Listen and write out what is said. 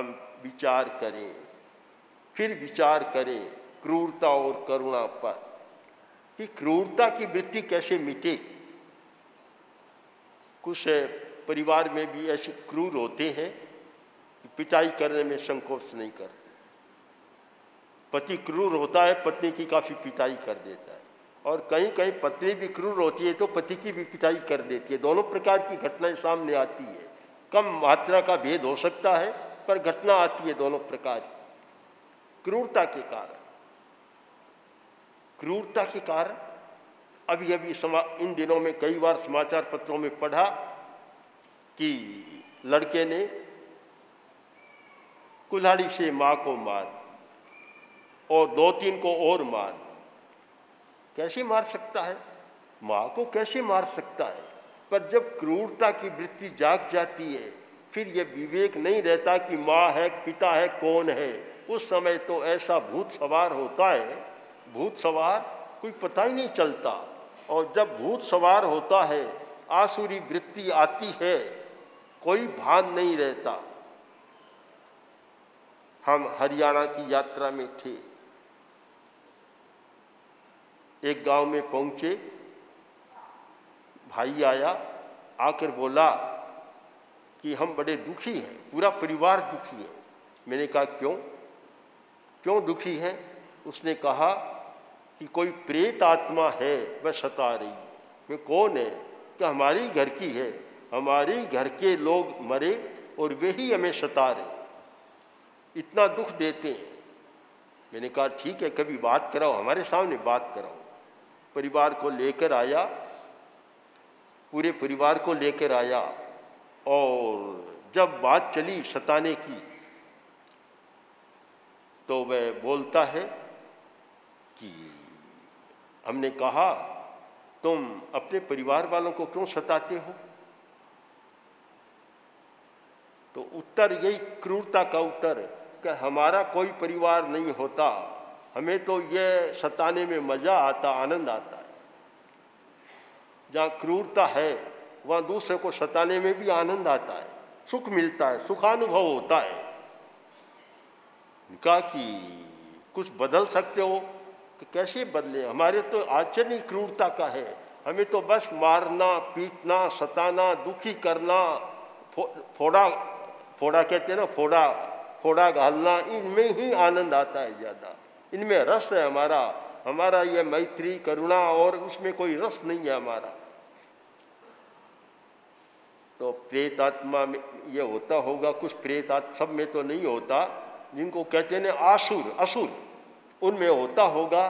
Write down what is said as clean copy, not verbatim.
हम विचार करें, फिर विचार करें क्रूरता और करुणा पर कि क्रूरता की वृत्ति कैसे मिटे। कुछ परिवार में भी ऐसे क्रूर होते हैं कि पिटाई करने में संकोच नहीं करते। पति क्रूर होता है, पत्नी की काफ़ी पिटाई कर देता है, और कहीं कहीं पत्नी भी क्रूर होती है तो पति की भी पिटाई कर देती है। दोनों प्रकार की घटनाएं सामने आती है। कम मात्रा का भेद हो सकता है, पर घटना आती है दोनों प्रकार की। क्रूरता के कारण, क्रूरता के कारण अभी अभी इन दिनों में कई बार समाचार पत्रों में पढ़ा कि लड़के ने कुल्हाड़ी से मां को मार और 2-3 को और मार। कैसे मार सकता है? मां को कैसे मार सकता है? पर जब क्रूरता की वृत्ति जाग जाती है, फिर यह विवेक नहीं रहता कि मां है, पिता है, कौन है। उस समय तो ऐसा भूत सवार होता है, भूत सवार कोई पता ही नहीं चलता। और जब भूत सवार होता है, आसुरी वृत्ति आती है, कोई भान नहीं रहता। हम हरियाणा की यात्रा में थे, एक गांव में पहुंचे, भाई आया, आकर बोला कि हम बड़े दुखी हैं, पूरा परिवार दुखी है। मैंने कहा क्यों दुखी है? उसने कहा कि कोई प्रेत आत्मा है, वह सता रही है। मैं कौन है? कि हमारी घर की है, हमारी घर के लोग मरे और वे ही हमें सता रहे, इतना दुख देते हैं। मैंने कहा ठीक है, कभी बात कराओ, हमारे सामने बात कराओ। परिवार को लेकर आया, पूरे परिवार को लेकर आया, और जब बात चली सताने की तो वह बोलता है कि हमने कहा तुम अपने परिवार वालों को क्यों सताते हो? तो उत्तर यही, क्रूरता का उत्तर, कि हमारा कोई परिवार नहीं होता, हमें तो यह सताने में मजा आता, आनंद आता है। जहाँ क्रूरता है वहाँ दूसरे को सताने में भी आनंद आता है, सुख मिलता है, सुखानुभव होता है। कहा कि कुछ बदल सकते हो? कि कैसे बदले? हमारे तो आचरण ही क्रूरता का है। हमें तो बस मारना, पीटना, सताना, दुखी करना, फोड़ा कहते हैं ना, फोड़ा घालना, इनमें ही आनंद आता है ज़्यादा। इनमें रस है हमारा ये मैत्री, करुणा, और उसमें कोई रस नहीं है हमारा। तो प्रेत आत्मा में ये होता होगा, कुछ प्रेत आत्मा, सब में तो नहीं होता, जिनको कहते हैं असुर, उनमें होता होगा।